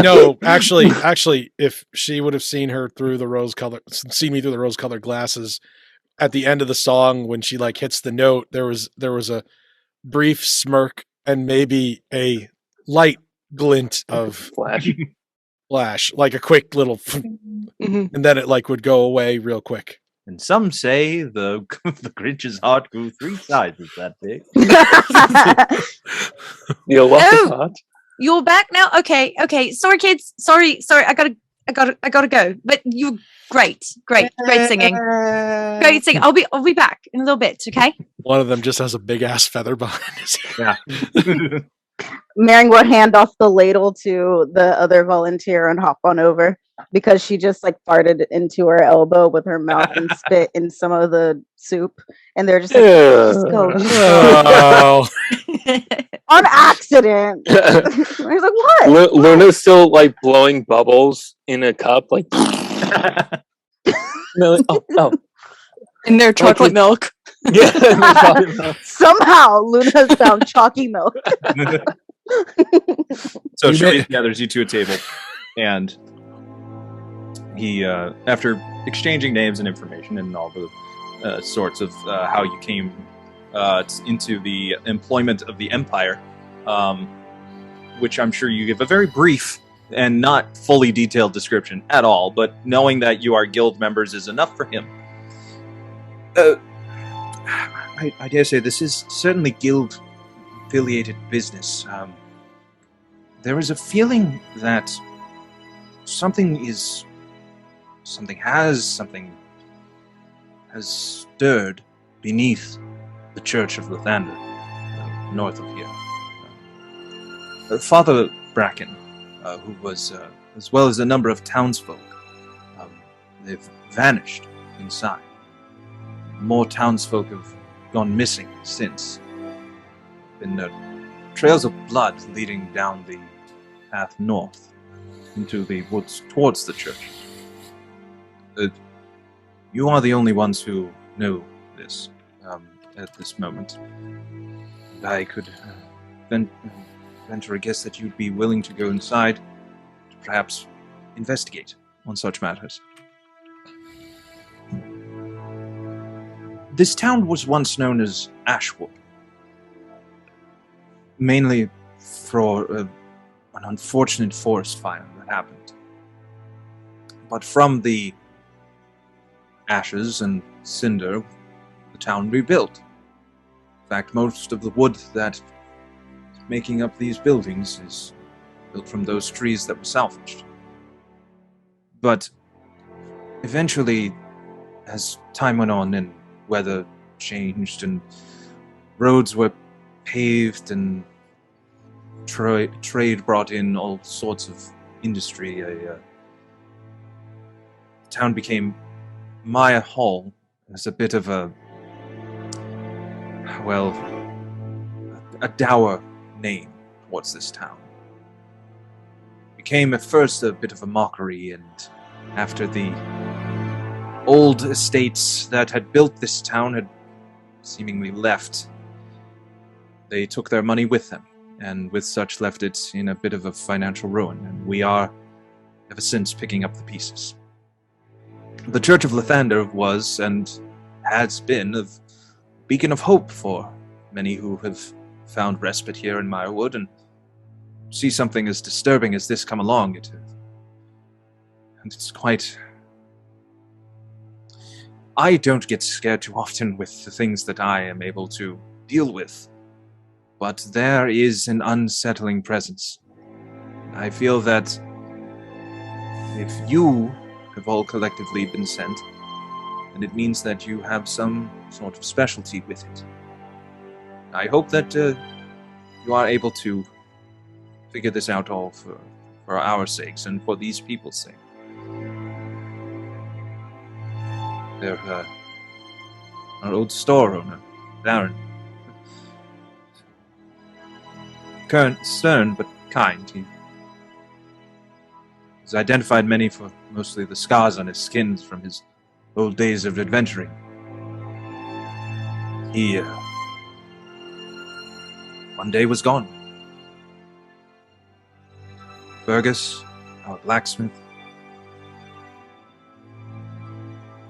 no. Actually, if she would have seen me through the rose-colored glasses, at the end of the song when she like hits the note, there was a brief smirk and maybe a light glint of flash, like a quick little, Mhm. and then it like would go away real quick. And some say the Grinch's heart grew 3 sizes that big. You'll love Oh. the thought. You're back now? Okay. Sorry, kids. Sorry. I gotta go. But you great singing. Great singing. I'll be back in a little bit, okay? One of them just has a big ass feather behind his head. Yeah. Marin will hand off the ladle to the other volunteer and hop on over because she just like farted into her elbow with her mouth and spit in some of the soup. And they're just like, just go. Oh, On accident. I was like, what? Luna's still like blowing bubbles in a cup, like. No, oh. In their chocolate milk. Yeah. Somehow Luna's found chalky milk. So You Cherise may- gathers you to a table, and he, after exchanging names and information and all the sorts of how you came into the employment of the Empire, which I'm sure you give a very brief and not fully detailed description at all, but knowing that you are guild members is enough for him. I dare say this is certainly guild-affiliated business. there is a feeling that something has stirred beneath the Church of Lathander, north of here. Father Bracken, who was, as well as a number of townsfolk, they've vanished inside. More townsfolk have gone missing since. Been trails of blood leading down the path north into the woods towards the church. You are the only ones who know this at this moment. And I could venture a guess that you'd be willing to go inside to perhaps investigate on such matters. This town was once known as Ashwood, mainly for an unfortunate forest fire that happened. But from the ashes and cinder, the town rebuilt. In fact, most of the wood that is making up these buildings is built from those trees that were salvaged. But eventually, as time went on and weather changed and roads were paved and trade brought in all sorts of industry, the town became Myrehall as a bit of a dour name towards this town. Became at first a bit of a mockery, and after the old estates that had built this town had seemingly left, they took their money with them, and with such left it in a bit of a financial ruin, and we are ever since picking up the pieces. The Church of Lathander was and has been a beacon of hope for many who have found respite here in Mirewood, and see something as disturbing as this come along. It's quite... I don't get scared too often with the things that I am able to deal with, but there is an unsettling presence. I feel that if you have all collectively been sent, then it means that you have some sort of specialty with it. I hope that you are able to figure this out all for our sakes and for these people's sake. They're our old store owner, Darren. Stern but kind. He has identified many for mostly the scars on his skins from his old days of adventuring. He one day was gone. Fergus, our blacksmith,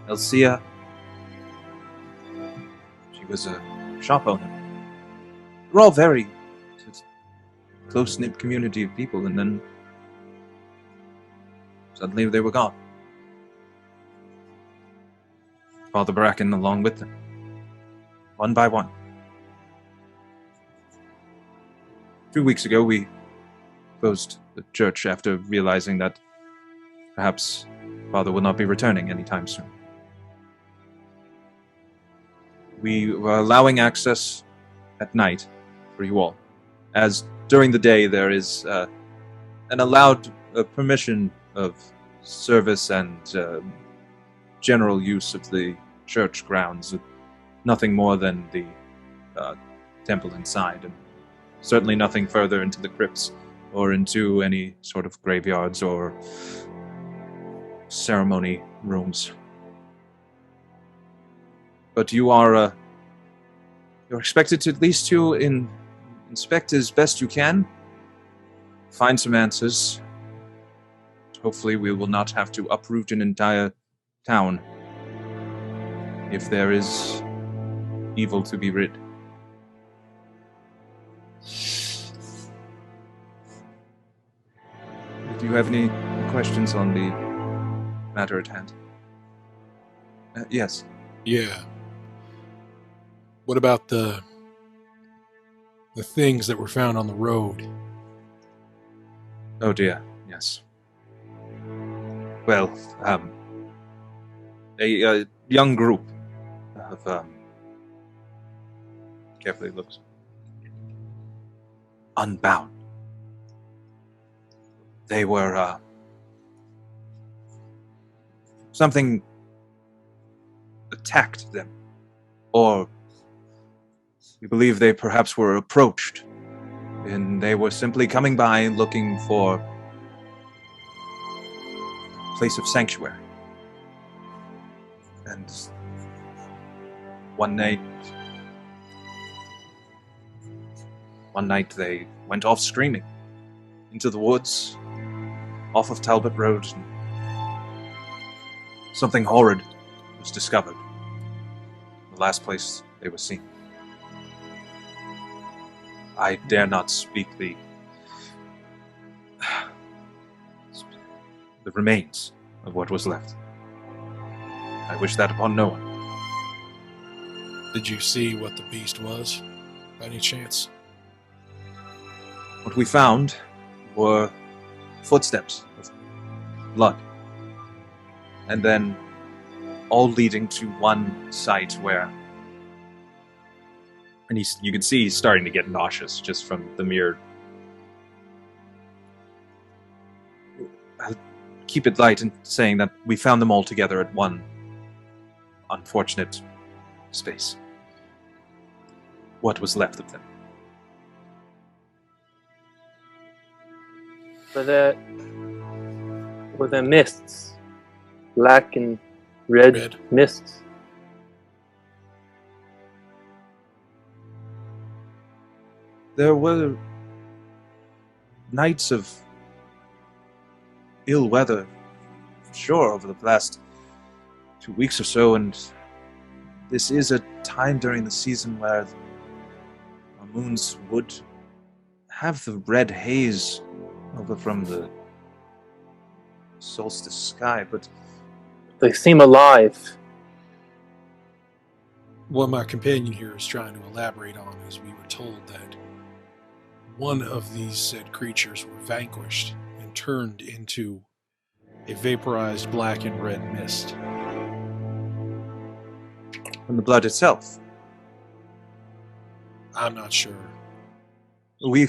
Elsia, she was a shop owner. We're all very close-knit community of people, and then suddenly they were gone. Father Bracken along with them, one by one. 2 weeks ago, we closed the church after realizing that perhaps Father will not be returning anytime soon. We were allowing access at night for you all, as during the day there is an allowed permission of service and general use of the church grounds, nothing more than the temple inside, and certainly nothing further into the crypts or into any sort of graveyards or ceremony rooms. But you are you're expected to at least to inspect as best you can, find some answers. Hopefully we will not have to uproot an entire town if there is evil to be rid. Do you have any questions on the matter at hand? Yes. Yeah. What about the things that were found on the road? Oh dear, yes. Well, a young group of, carefully looks, unbound. They were, something attacked them, or we believe they perhaps were approached, and they were simply coming by looking for a place of sanctuary. And one night they went off screaming into the woods off of Talbot Road, and something horrid was discovered. The last place they were seen. I dare not speak the remains of what was left. I wish that upon no one. Did you see what the beast was, by any chance? What we found were footsteps of blood. And then all leading to one site where... And you can see he's starting to get nauseous just from the mere... I'll keep it light in saying that we found them all together at one unfortunate space. What was left of them. Were there mists? Black and red mists? There were nights of ill weather, sure, over the past 2 weeks or so, and this is a time during the season where our moons would have the red haze over from the solstice sky, but they seem alive. What my companion here is trying to elaborate on is we were told that one of these said creatures were vanquished and turned into a vaporized black and red mist. From the blood itself. I'm not sure. We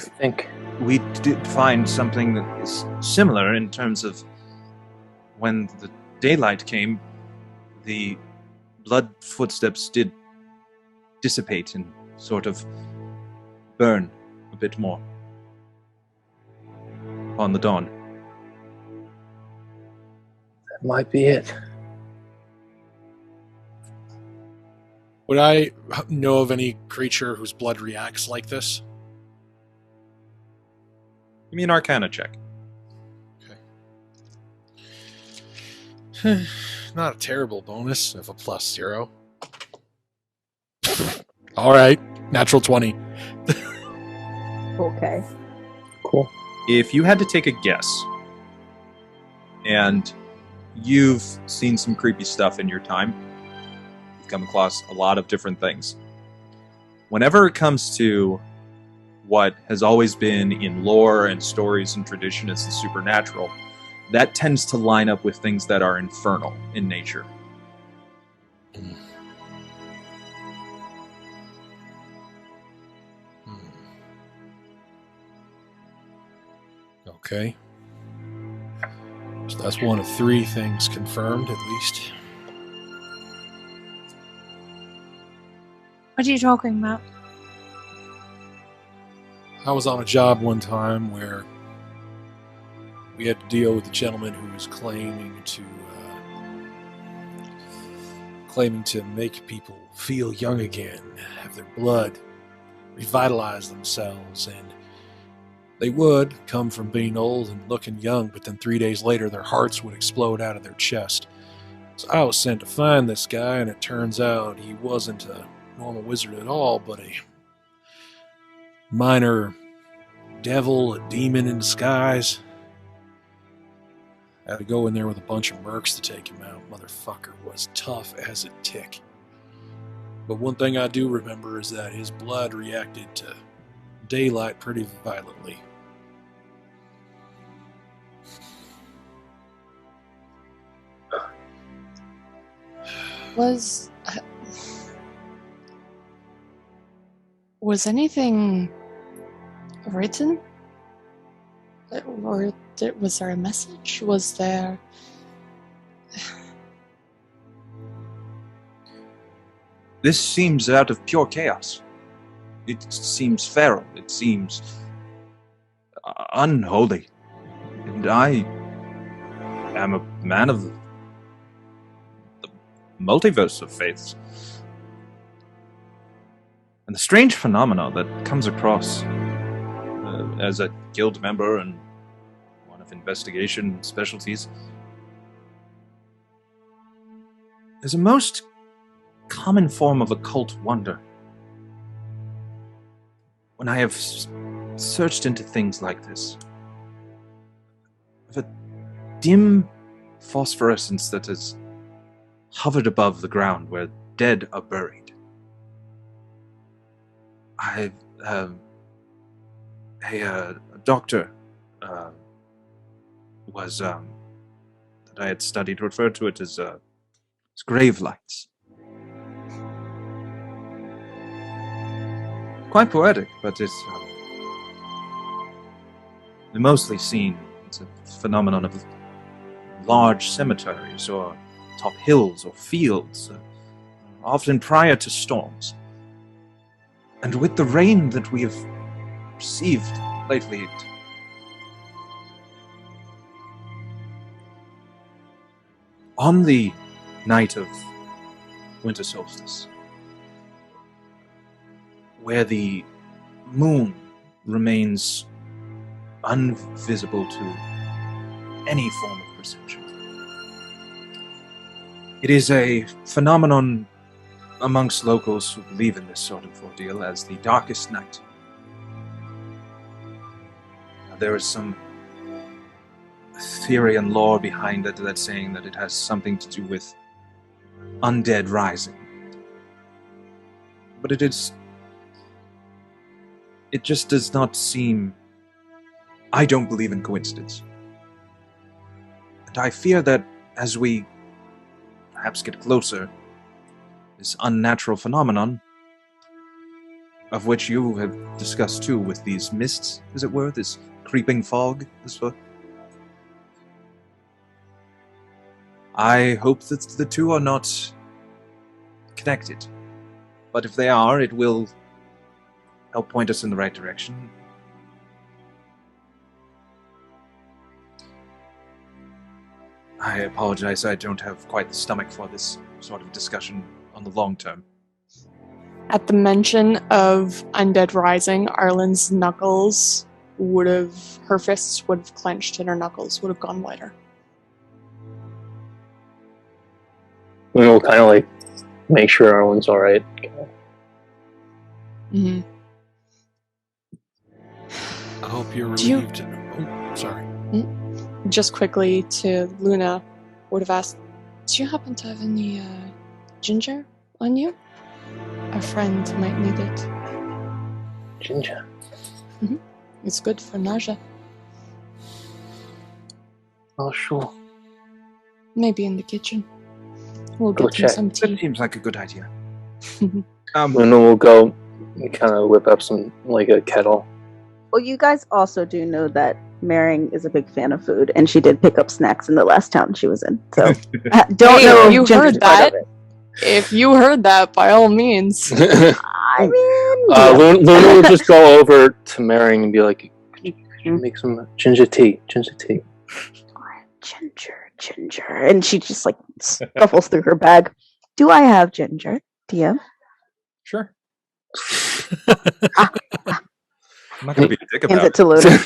did find something that is similar in terms of when the daylight came, the blood footsteps did dissipate and sort of burn a bit more on the dawn. That might be it. Would I know of any creature whose blood reacts like this? Give me an Arcana check. Okay. Not a terrible bonus of a +0. All right, natural 20. Okay. Cool. If you had to take a guess, and you've seen some creepy stuff in your time, you've come across a lot of different things. Whenever it comes to what has always been in lore and stories and tradition as the supernatural, that tends to line up with things that are infernal in nature. Okay. So that's one of 3 things confirmed, at least. What are you talking about? I was on a job one time where we had to deal with a gentleman who was claiming to make people feel young again, have their blood revitalize themselves, and they would come from being old and looking young, but then 3 days later their hearts would explode out of their chest. So I was sent to find this guy, and it turns out he wasn't a normal wizard at all, but a minor devil, a demon in disguise. I had to go in there with a bunch of mercs to take him out. Motherfucker was tough as a tick. But one thing I do remember is that his blood reacted to daylight pretty violently. Was anything written? Or was there a message? Was there... This seems out of pure chaos. It seems feral. It seems unholy. And I am a man of the multiverse of faiths. And the strange phenomena that comes across as a guild member and one of investigation specialties is a most common form of occult wonder. When I have searched into things like this, of a dim phosphorescence that has hovered above the ground where dead are buried. A doctor was that I had studied referred to it as grave lights. Quite poetic, but it's mostly seen as a phenomenon of large cemeteries or top hills or fields, often prior to storms. And with the rain that we have received lately, on the night of winter solstice, where the moon remains invisible to any form of perception, it is a phenomenon amongst locals who believe in this sort of ordeal as the darkest night. There is some theory and lore behind it that's saying that it has something to do with undead rising. But it just does not seem... I don't believe in coincidence. And I fear that as we perhaps get closer, this unnatural phenomenon, of which you have discussed too, with these mists, as it were, this creeping fog, I hope that the two are not connected. But if they are, it will help point us in the right direction. I apologize, I don't have quite the stomach for this sort of discussion on the long term. At the mention of undead rising, Arlen's knuckles her fists would have clenched and her knuckles would have gone whiter. We'll kind of like make sure Arlen's alright. Mm-hmm. I hope you're relieved. Oh, sorry. Just quickly to Luna, would have asked, do you happen to have any ginger on you? A friend might need it. Ginger? Mm-hmm. It's good for nausea. Oh, sure. Maybe in the kitchen. We'll Go get you check. some That tea. seems like a good idea. Luna will go and kind of whip up some, like a kettle. Well, you guys also do know that Mering is a big fan of food, and she did pick up snacks in the last town she was in. So, don't Hey, know you if Ginger's heard part that. of it. If you heard that, by all means. I mean, Luna will just go over to Mering and be like, could you make some ginger tea? ginger. And she just like scuffles through her bag. Do I have ginger, DM? Sure. I'm not going to be a dick Hands about it to Luna.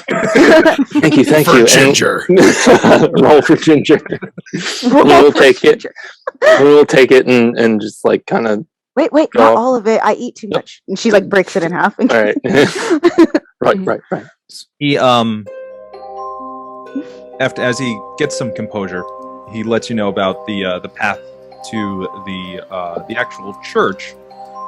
Thank you. For ginger. Roll for ginger. Luna will take it. Luna will take it and just like kind of. Wait, Go not off. all of it. I eat too much. And she like breaks it in half. All right. Right. He as he gets some composure, he lets you know about the path to the actual church,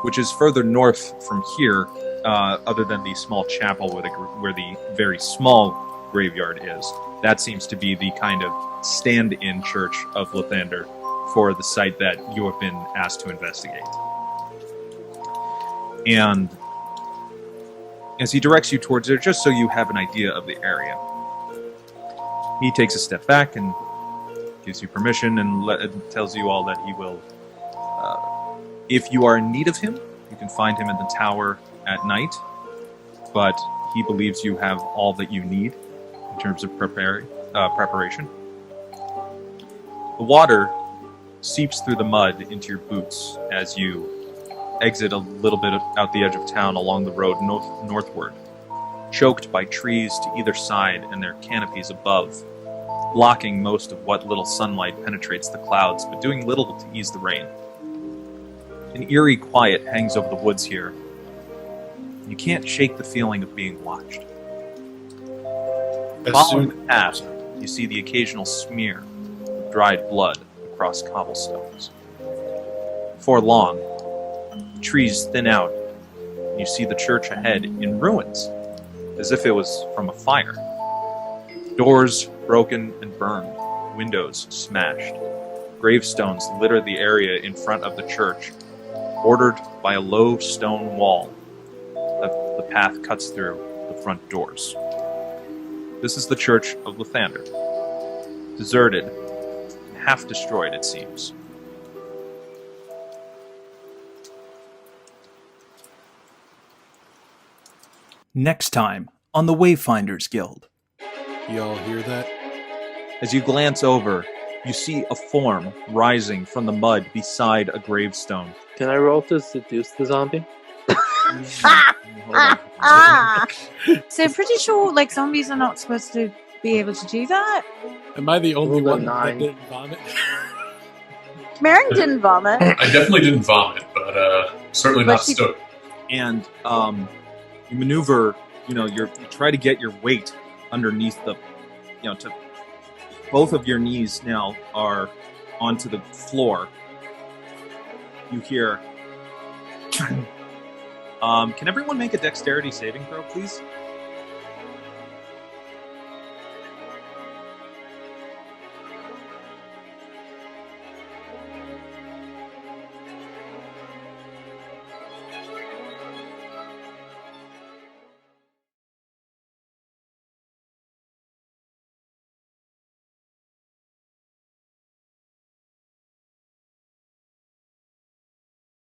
which is further north from here, other than the small chapel where the very small graveyard is. That seems to be the kind of stand-in church of Lathander for the site that you have been asked to investigate. And as he directs you towards it, just so you have an idea of the area, he takes a step back and gives you permission and tells you all that he will, if you are in need of him, you can find him in the tower at night, but he believes you have all that you need in terms of preparation. The water seeps through the mud into your boots as you exit a little bit out the edge of town along the road northward, choked by trees to either side and their canopies above, blocking most of what little sunlight penetrates the clouds, but doing little to ease the rain. An eerie quiet hangs over the woods here. You can't shake the feeling of being watched. Following the path, you see the occasional smear of dried blood across cobblestones. Before long, the trees thin out, and you see the church ahead in ruins, as if it was from a fire. Doors broken and burned, windows smashed. Gravestones litter the area in front of the church, bordered by a low stone wall that the path cuts through the front doors. This is the Church of Lathander. Deserted, and half destroyed, it seems. Next time on the Wayfinders Guild. Y'all hear that? As you glance over, you see a form rising from the mud beside a gravestone. Can I roll to seduce the zombie? So pretty sure like zombies are not supposed to be able to do that. Am I the only Roll a one that 9. didn't vomit? Mary didn't vomit. I definitely didn't vomit, but certainly But not she- stoked. And you maneuver, you try to get your weight underneath the, to both of your knees now are onto the floor. You hear, can everyone make a dexterity saving throw, please?